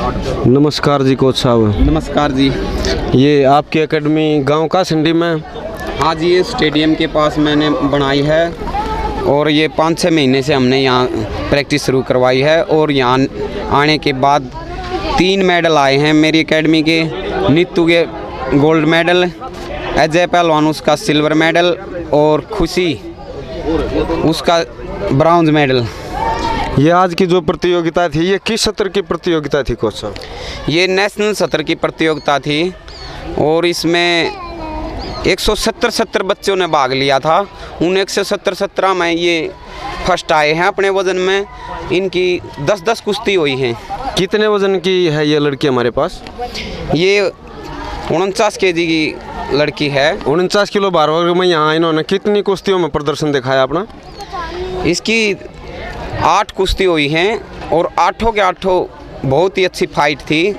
नमस्कार जी कोच साहब। नमस्कार जी। ये आपकी एकेडमी गांव कासंडी में? हाँ जी, ये स्टेडियम के पास मैंने बनाई है और ये 5-6 महीने से हमने यहाँ प्रैक्टिस शुरू करवाई है और यहाँ आने के बाद 3 मेडल आए हैं मेरी एकेडमी के। नीतू के गोल्ड मेडल, अजय पहलवान उसका सिल्वर मेडल और खुशी उसका ब्रॉन्ज मेडल। ये आज की जो प्रतियोगिता थी ये किस सत्र की प्रतियोगिता थी कोच साहब? ये नेशनल सत्र की प्रतियोगिता थी और इसमें 170 बच्चों ने भाग लिया था। उन 170 में ये फर्स्ट आए हैं अपने वज़न में। इनकी 10-10 कुश्ती हुई हैं। कितने वज़न की है ये लड़की हमारे पास? ये 49 kg की लड़की है। 49 किलो भार वर्ग में यहाँ इन्होंने कितनी कुश्तियों में प्रदर्शन दिखाया अपना? इसकी 8 कुश्ती हुई हैं और 8 के 8 बहुत ही अच्छी फाइट थी।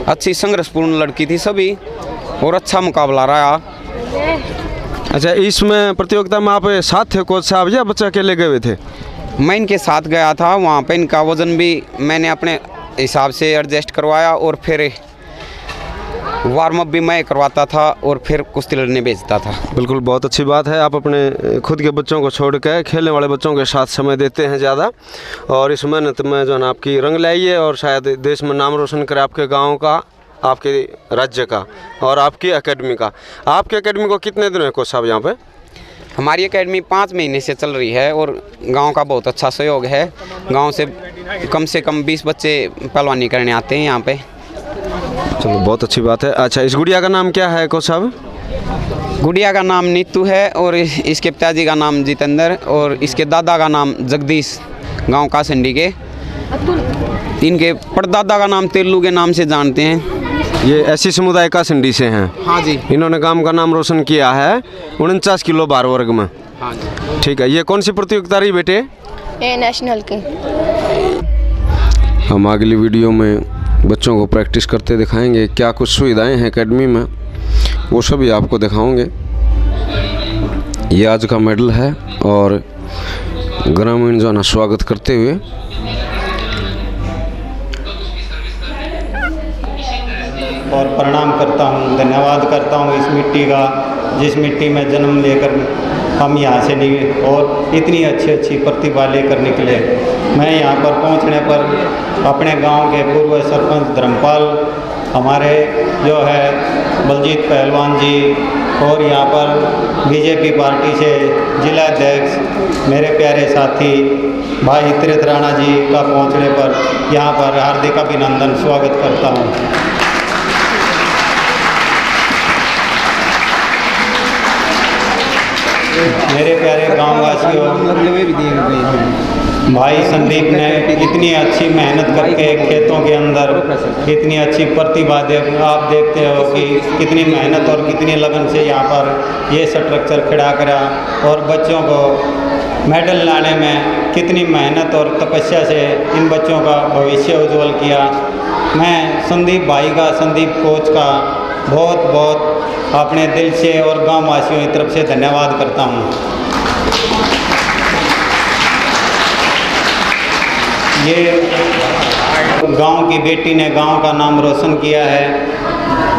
अच्छी संघर्षपूर्ण लड़की थी सभी और अच्छा मुकाबला रहा। अच्छा, इसमें प्रतियोगिता में आप साथ थे कोच साहब या बच्चे अकेले गए हुए थे? मैं इनके साथ गया था। वहाँ पे इनका वज़न भी मैंने अपने हिसाब से एडजस्ट करवाया और फिर वार्म अप भी मैं करवाता था और फिर कुश्ती लड़ने भेजता था। बिल्कुल, बहुत अच्छी बात है। आप अपने खुद के बच्चों को छोड़ कर खेलने वाले बच्चों के साथ समय देते हैं ज़्यादा, और इस मेहनत में जो है ना आपकी रंग लाइए और शायद देश में नाम रोशन करे आपके गाँव का, आपके राज्य का और आपकी एकेडमी का। आपकी एकेडमी को कितने दिन है कोच साहब यहाँ पे? हमारी एकेडमी 5 महीने से चल रही है और गांव का बहुत अच्छा सहयोग है। गांव से कम 20 बच्चे पहलवानी करने आते हैं यहाँ पे। चलो, बहुत अच्छी बात है। अच्छा, इस गुड़िया का नाम क्या है कोच साहब? गुड़िया का नाम नीतू है और इसके पिताजी का नाम जितेंद्र और इसके दादा का नाम जगदीश, गांव कासंडी के। इनके परदादा का नाम तेलू के नाम से जानते हैं। ये ऐसी समुदाय कासंडी से हैं? हाँ जी। इन्होंने गांव का नाम रोशन किया है 49 किलो भार वर्ग में। हाँ जी। ठीक है, ये कौन सी प्रतियोगिता रही बेटे? ये नेशनल की। हम अगली वीडियो में बच्चों को प्रैक्टिस करते दिखाएंगे। क्या कुछ सुविधाएं हैं एकेडमी में वो सभी आपको दिखाऊंगे। ये आज का मेडल है और ग्रामीण जो है ना स्वागत करते हुए और प्रणाम करता हूँ, धन्यवाद करता हूँ इस मिट्टी का, जिस मिट्टी में जन्म लेकर हम यहाँ से निकले और इतनी अच्छी प्रतिभा लेकर निकले। मैं यहाँ पर पहुँचने पर अपने गांव के पूर्व सरपंच धर्मपाल, हमारे जो है बलजीत पहलवान जी और यहाँ पर बीजेपी पार्टी से जिला अध्यक्ष मेरे प्यारे साथी भाई तीर्थ राणा जी का पहुँचने पर यहाँ पर हार्दिक अभिनंदन स्वागत करता हूँ। मेरे प्यारे गाँववासियों, भाई संदीप ने इतनी अच्छी मेहनत करके खेतों के अंदर इतनी अच्छी प्रतिभा आप देखते हो कि कितनी मेहनत और कितनी लगन से यहाँ पर ये स्ट्रक्चर खड़ा करा और बच्चों को मेडल लाने में कितनी मेहनत और तपस्या से इन बच्चों का भविष्य उज्जवल किया। मैं संदीप भाई का, संदीप कोच का बहुत अपने दिल से और गाँव वासियों की तरफ से धन्यवाद करता हूँ। ये गांव की बेटी ने गांव का नाम रोशन किया है।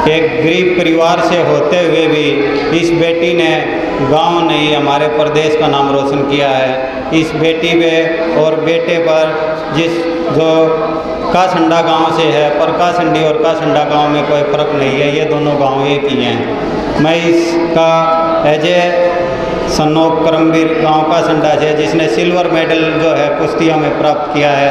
एक गरीब परिवार से होते हुए भी इस बेटी ने गांव नहीं हमारे प्रदेश का नाम रोशन किया है। इस बेटी पे और बेटे पर जो कासंडा गांव से है, पर कासंडी और कासंडा गांव में कोई फ़र्क नहीं है, ये दोनों गांव एक ही हैं। मैं इसका अजय सन्नोप करमवीर गांव कासंडा से, जिसने सिल्वर मेडल जो है कुश्तियों में प्राप्त किया है,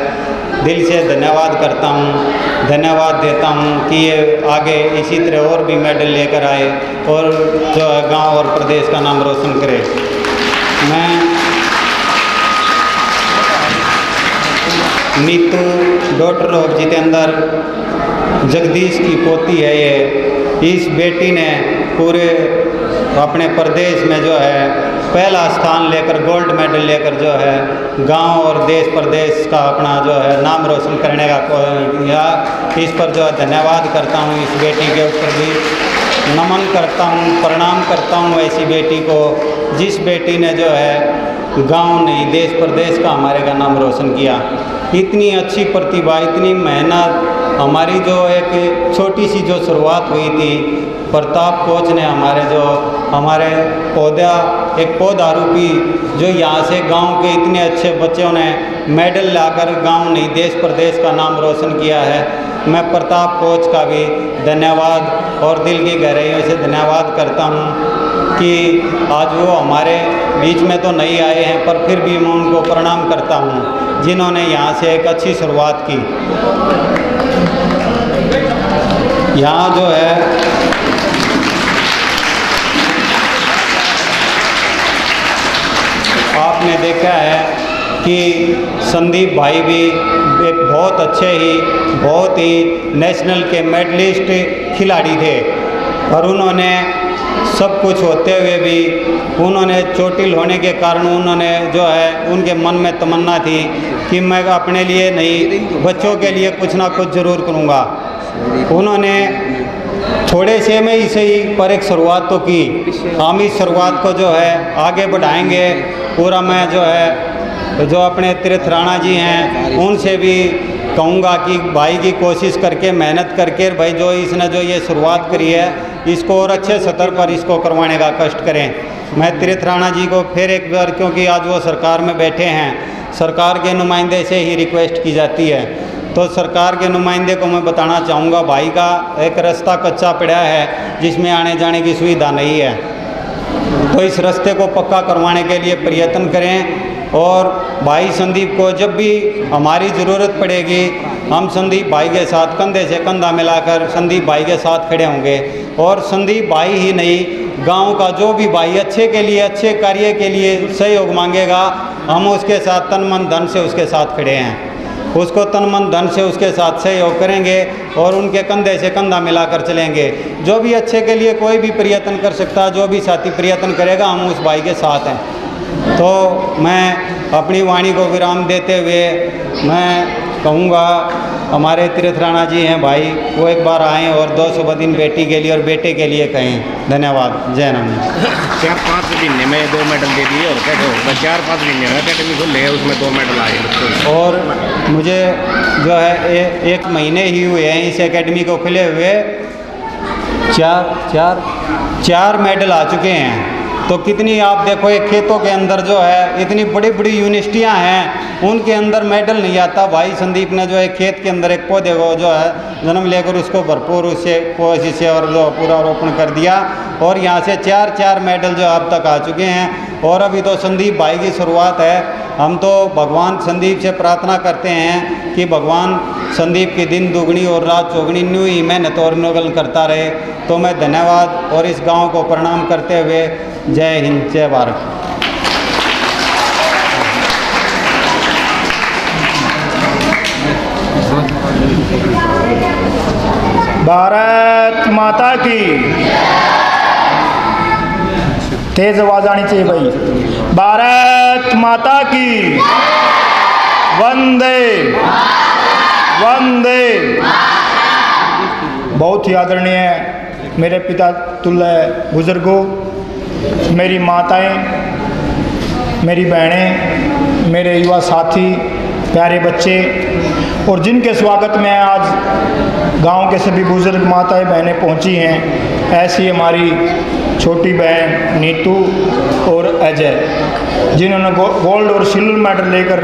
दिल से धन्यवाद करता हूं, धन्यवाद देता हूं कि ये आगे इसी तरह और भी मेडल लेकर आए और जो है गांव और प्रदेश का नाम रोशन करे। मैं नीतू डॉटर ऑफ जितेंद्र जगदीश की पोती है। ये इस बेटी ने पूरे अपने प्रदेश में जो है पहला स्थान लेकर गोल्ड मेडल लेकर जो है गांव और देश प्रदेश का अपना जो है नाम रोशन करने का या इस पर जो है धन्यवाद करता हूं। इस बेटी के ऊपर भी नमन करता हूं, प्रणाम करता हूं ऐसी बेटी को, जिस बेटी ने जो है गांव नहीं देश प्रदेश का हमारे का नाम रोशन किया। इतनी अच्छी प्रतिभा, इतनी मेहनत हमारी जो एक छोटी सी जो शुरुआत हुई थी, प्रताप कोच ने हमारे पौधारोपी जो यहाँ से गांव के इतने अच्छे बच्चों ने मेडल लाकर गांव नहीं देश प्रदेश का नाम रोशन किया है। मैं प्रताप कोच का भी धन्यवाद और दिल की गहराइयों से धन्यवाद करता हूँ कि आज वो हमारे बीच में तो नहीं आए हैं, पर फिर भी मैं उनको प्रणाम करता हूँ जिन्होंने यहाँ से एक अच्छी शुरुआत की। यहाँ जो है आपने देखा है कि संदीप भाई भी एक बहुत ही नेशनल के मेडलिस्ट खिलाड़ी थे, और उन्होंने सब कुछ होते हुए भी उन्होंने चोटिल होने के कारण उन्होंने जो है उनके मन में तमन्ना थी कि मैं अपने लिए नहीं बच्चों के लिए कुछ ना कुछ ज़रूर करूँगा। उन्होंने थोड़े से में ही सही पर एक शुरुआत तो की। हम इस शुरुआत को जो है आगे बढ़ाएंगे। पूरा मैं जो अपने तीर्थ राणा जी हैं उनसे भी कहूँगा कि भाई की कोशिश करके मेहनत करके भाई जो इसने जो ये शुरुआत करी है इसको और अच्छे स्तर पर इसको करवाने का कष्ट करें। मैं तीर्थ राणा जी को फिर एक बार, क्योंकि आज वो सरकार में बैठे हैं, सरकार के नुमाइंदे से ही रिक्वेस्ट की जाती है, तो सरकार के नुमाइंदे को मैं बताना चाहूँगा भाई का एक रास्ता कच्चा पड़ा है जिसमें आने जाने की सुविधा नहीं है, तो इस रास्ते को पक्का करवाने के लिए प्रयत्न करें। और भाई संदीप को जब भी हमारी ज़रूरत पड़ेगी हम संदीप भाई के साथ कंधे से कंधा मिलाकर संदीप भाई के साथ खड़े होंगे। और संदीप भाई ही नहीं, गांव का जो भी भाई अच्छे के लिए अच्छे कार्य के लिए सहयोग मांगेगा हम उसके साथ तन मन धन से उसके साथ खड़े हैं, उसको तन मन धन से उसके साथ सहयोग करेंगे और उनके कंधे से कंधा मिलाकर चलेंगे। जो भी अच्छे के लिए कोई भी प्रयत्न कर सकता है, जो भी साथी प्रयत्न करेगा हम उस भाई के साथ हैं। तो मैं अपनी वाणी को विराम देते हुए मैं कहूँगा हमारे तीर्थ राणा जी हैं भाई, वो एक बार आएँ और 2 शुभ दिन बेटी के लिए और बेटे के लिए कहें। धन्यवाद। जय राम। 4-5 महीने में 2 मेडल दे दिए और कैसे होगा? 4-5 महीने में अकेडमी खुल है उसमें 2 मेडल आए बच्चों। और मुझे जो है 1 महीने ही हुए हैं इस एकेडमी को खुले हुए, 4 मेडल आ चुके हैं। तो कितनी आप देखो एक खेतों के अंदर जो है इतनी बड़ी बड़ी यूनिवर्सिटियां हैं उनके अंदर मेडल नहीं आता। भाई संदीप ने जो है खेत के अंदर एक पौधे को जो है जन्म लेकर उसको भरपूर उससे कोशिश से और जो पूरा रोपण कर दिया और यहाँ से 4 मेडल जो अब तक आ चुके हैं। और अभी तो संदीप भाई की शुरुआत है। हम तो भगवान संदीप से प्रार्थना करते हैं कि भगवान संदीप की दिन दुगनी और रात चौगनी न्यू ही मेहनत और नगल करता रहे। तो मैं धन्यवाद और इस गांव को प्रणाम करते हुए जय हिंद जय भारत। भारत माता की तेज आवाज आनी चाहिए भाई। भारत माता की वंदे वंदे। बहुत ही आदरणीय मेरे पिता तुल्य बुजुर्गों, मेरी माताएं, मेरी बहनें, मेरे युवा साथी, प्यारे बच्चे और जिनके स्वागत में आज गांव के सभी बुजुर्ग माताएं बहनें पहुंची हैं, ऐसी हमारी छोटी बहन नीतू और अजय जिन्होंने गोल्ड और सिल्वर मेडल लेकर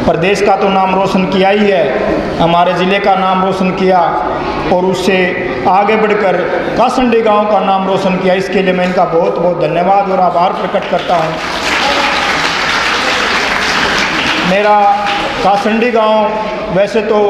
प्रदेश का तो नाम रोशन किया ही है, हमारे ज़िले का नाम रोशन किया और उससे आगे बढ़कर कासंडी गांव का नाम रोशन किया। इसके लिए मैं इनका बहुत बहुत धन्यवाद और आभार प्रकट करता हूं। मेरा कासंडी गांव वैसे तो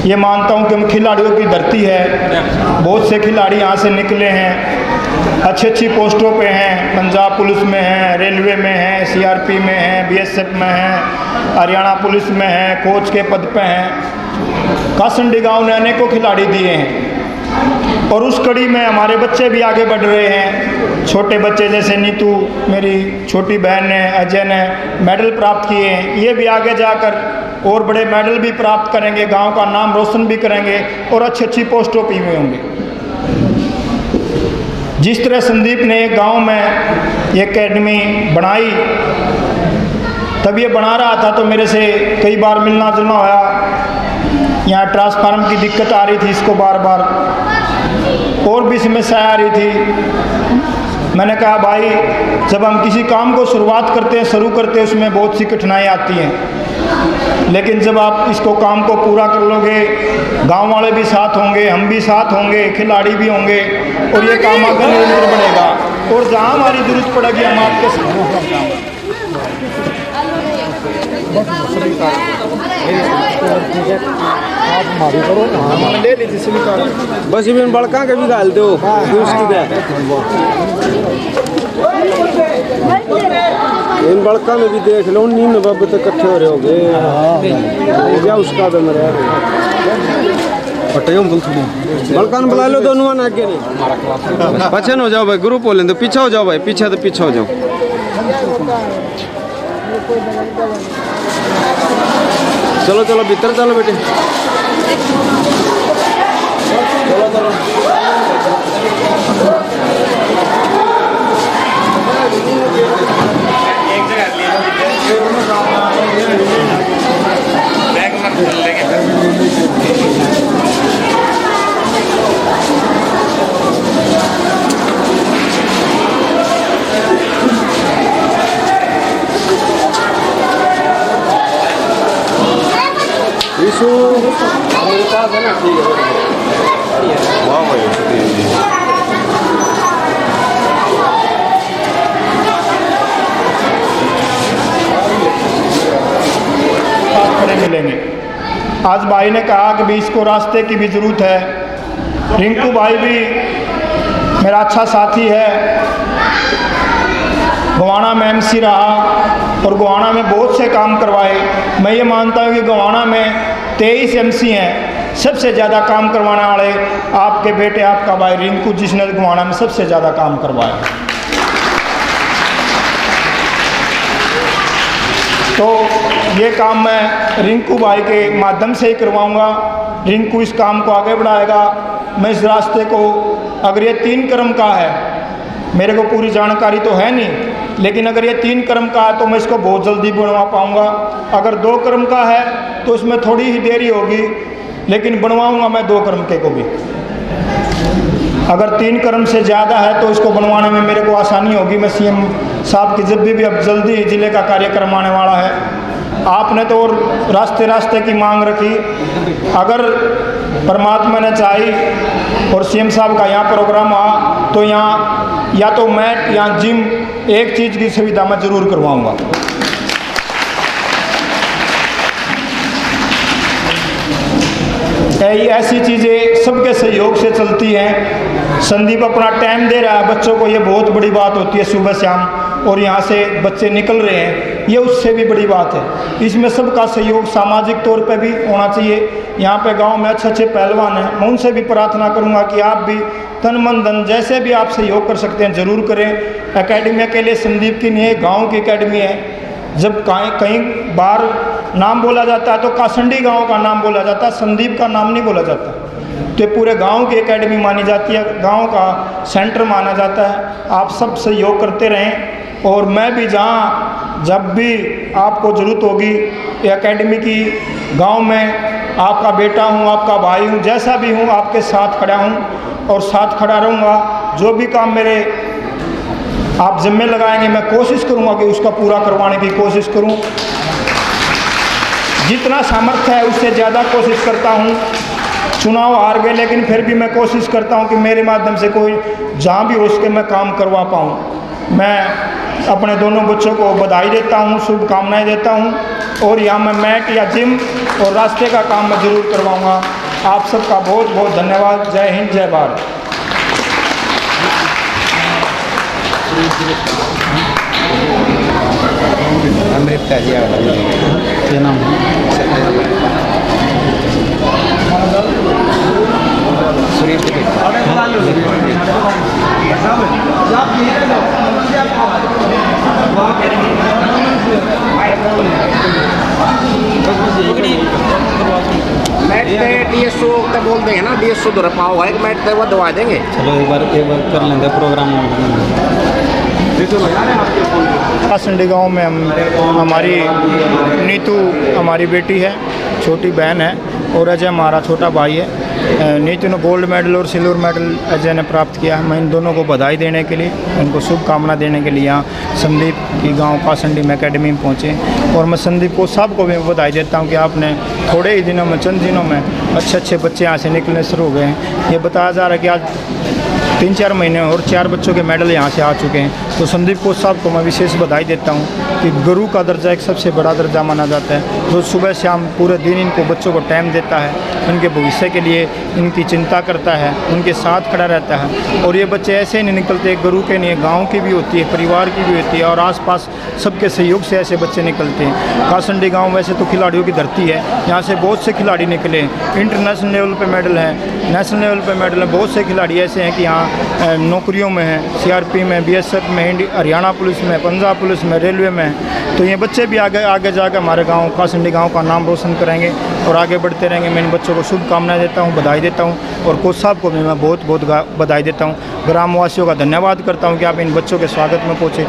ये मानता हूं कि हम खिलाड़ियों की धरती है, बहुत से खिलाड़ी यहाँ से निकले हैं, अच्छी अच्छी पोस्टों पे हैं, पंजाब पुलिस में हैं, रेलवे में हैं, सीआरपी में हैं, बीएसएफ में हैं, हरियाणा पुलिस में हैं, कोच के पद पे हैं। कासंडी गांव ने अनेकों खिलाड़ी दिए हैं और उस कड़ी में हमारे बच्चे भी आगे बढ़ रहे हैं। छोटे बच्चे जैसे नीतू मेरी छोटी बहन ने, अजय ने मेडल प्राप्त किए हैं, ये भी आगे जाकर और बड़े मेडल भी प्राप्त करेंगे, गांव का नाम रोशन भी करेंगे और अच्छी अच्छी पोस्टों पे में होंगे। जिस तरह संदीप ने एक गांव में ये एकेडमी बनाई, तब ये बना रहा था तो मेरे से कई बार मिलना जुलना होया यहाँ ट्रांसफार्मर की दिक्कत आ रही थी इसको बार बार, और भी समस्या आ रही थी। मैंने कहा भाई जब हम किसी काम को शुरुआत करते हैं, शुरू करते हैं, उसमें बहुत सी कठिनाई आती हैं, लेकिन जब आप इसको काम को पूरा कर लोगे, गांव वाले भी साथ होंगे, हम भी साथ होंगे, खिलाड़ी भी होंगे, और ये काम आगे निरंतर बढ़ेगा, और जहाँ हमारी जरूरत पड़ेगी हम आपके साथ। बस इवन बड़का के भी डाल दो इन बड़का में भी देख लो, नींद बब तो इकट्ठे हो रहे हो गए उसका तो मेरे बड़का ने बुला लो दोनों आगे नहीं पछन हो जाओ भाई, ग्रुप हो लें तो पीछे हो जाओ भाई, पीछे तो पीछे हो जाओ। चलो चलो भीतर चलो बेटे, चलो चलो यीशु मेरे पास है ना, ठीक है वाह भाई। खड़े मिलेंगे। आज भाई ने कहा कि भी इसको रास्ते की भी ज़रूरत है। रिंकू भाई भी मेरा अच्छा साथी है, गोवाना में एमसी रहा और गोवाना में बहुत से काम करवाए। मैं ये मानता हूँ कि गोवाना में 23 एमसी हैं, सबसे ज़्यादा काम करवाने वाले आपके बेटे, आपका भाई रिंकू, जिसने गोवाना में सबसे ज़्यादा काम करवाया। तो ये काम मैं रिंकू भाई के माध्यम से ही करवाऊंगा। रिंकू इस काम को आगे बढ़ाएगा। मैं इस रास्ते को, अगर ये 3 क्रम का है, मेरे को पूरी जानकारी तो है नहीं, लेकिन अगर ये 3 क्रम का है तो मैं इसको बहुत जल्दी बनवा पाऊंगा। अगर 2 क्रम का है तो इसमें थोड़ी ही देरी होगी, लेकिन बनवाऊंगा मैं 2 क्रम के को भी। अगर 3 क्रम से ज़्यादा है तो इसको बनवाने में मेरे को आसानी होगी। मैं सीएम साहब की जब भी अब जल्दी ज़िले का कार्यक्रम आने वाला है। आपने तो और रास्ते रास्ते की मांग रखी, अगर परमात्मा ने चाही और सीएम साहब का यहाँ प्रोग्राम आ तो यहाँ या तो मैट या जिम, एक चीज़ की सुविधा मैं ज़रूर करवाऊँगा। ऐसी चीज़ें सबके सहयोग से चलती हैं। संदीप अपना टाइम दे रहा है बच्चों को, ये बहुत बड़ी बात होती है सुबह शाम, और यहाँ से बच्चे निकल रहे हैं, ये उससे भी बड़ी बात है। इसमें सबका सहयोग सामाजिक तौर पे भी होना चाहिए। यहाँ पे गांव में अच्छे अच्छे पहलवान हैं, मैं उनसे भी प्रार्थना करूँगा कि आप भी तन मन धन जैसे भी आप सहयोग कर सकते हैं ज़रूर करें। एकेडमी अकेले संदीप की नहीं है, गाँव की एकेडमी है। जब कहीं बार नाम बोला जाता है तो कासंडी गांव का नाम बोला जाता है, संदीप का नाम नहीं बोला जाता। तो पूरे गांव की एकेडमी मानी जाती है, गांव का सेंटर माना जाता है। आप सब सहयोग करते रहें, और मैं भी जहां जब भी आपको ज़रूरत होगी एकेडमी की, गांव में आपका बेटा हूं, आपका भाई हूं, जैसा भी हूं आपके साथ खड़ा हूं और साथ खड़ा रहूँगा। जो भी काम मेरे आप जिम्मे लगाएंगे मैं कोशिश करूंगा कि उसका पूरा करवाने की कोशिश करूं। जितना सामर्थ्य है उससे ज़्यादा कोशिश करता हूं। चुनाव हार गए लेकिन फिर भी मैं कोशिश करता हूं कि मेरे माध्यम से कोई जहां भी हो सके मैं काम करवा पाऊं। मैं अपने दोनों बच्चों को बधाई देता हूं, शुभकामनाएं देता हूं, और यहाँ मैं मैट या जिम और रास्ते का काम मैं ज़रूर करवाऊँगा। आप सबका बहुत बहुत धन्यवाद। जय हिंद, जय भारत। क्या नाम है? मैट DSO का बोल देंगे ना, DSO दो पाओ है, मैट पे वो दवा देंगे। चलो एक बार कर लेंगे प्रोग्राम। कासंडी गांव में हमारी नीतू हमारी बेटी है, छोटी बहन है, और अजय हमारा छोटा भाई है। नितिन ने गोल्ड मेडल और सिल्वर मेडल अजय ने प्राप्त किया है। मैं इन दोनों को बधाई देने के लिए, उनको शुभकामना देने के लिए यहाँ संदीप की गांव कासंडी में अकेडमी में पहुँचे। और मैं संदीप को साहब को भी बधाई देता हूँ कि आपने थोड़े ही दिनों में, चंद दिनों में अच्छे बच्चे यहाँ से निकलने शुरू हो गए हैं। ये बताया जा रहा है कि आज 3-4 महीने और 4 बच्चों के मेडल यहाँ से आ चुके हैं। तो संदीप कोच साहब को मैं विशेष बधाई देता हूँ कि गुरु का दर्जा एक सबसे बड़ा दर्जा माना जाता है, जो सुबह शाम पूरे दिन इनको बच्चों को टाइम देता है, उनके भविष्य के लिए इनकी चिंता करता है, उनके साथ खड़ा रहता है। और ये बच्चे ऐसे नहीं निकलते, गुरु के नहीं, गाँव की भी होती है, परिवार की भी होती है, और आसपास सबके सहयोग से ऐसे बच्चे निकलते हैं। कासंडी गाँव वैसे तो खिलाड़ियों की धरती है, यहाँ से बहुत से खिलाड़ी निकले, इंटरनेशनल लेवल पर मेडल हैं, नेशनल लेवल पर मेडल हैं। बहुत से खिलाड़ी ऐसे हैं कि यहाँ नौकरियों में हैं, सीआरपी में, बीएसएफ में, हरियाणा पुलिस में, पंजाब पुलिस में, रेलवे में। तो ये बच्चे भी आगे जाकर हमारे गांव कासंडी गांव का नाम रोशन करेंगे और आगे बढ़ते रहेंगे। मैं इन बच्चों को शुभकामनाएं देता हूं, बधाई देता हूं, और कोच साहब को भी मैं बहुत बधाई देता हूं। ग्रामवासियों का धन्यवाद करता हूं कि आप इन बच्चों के स्वागत में पहुँचे।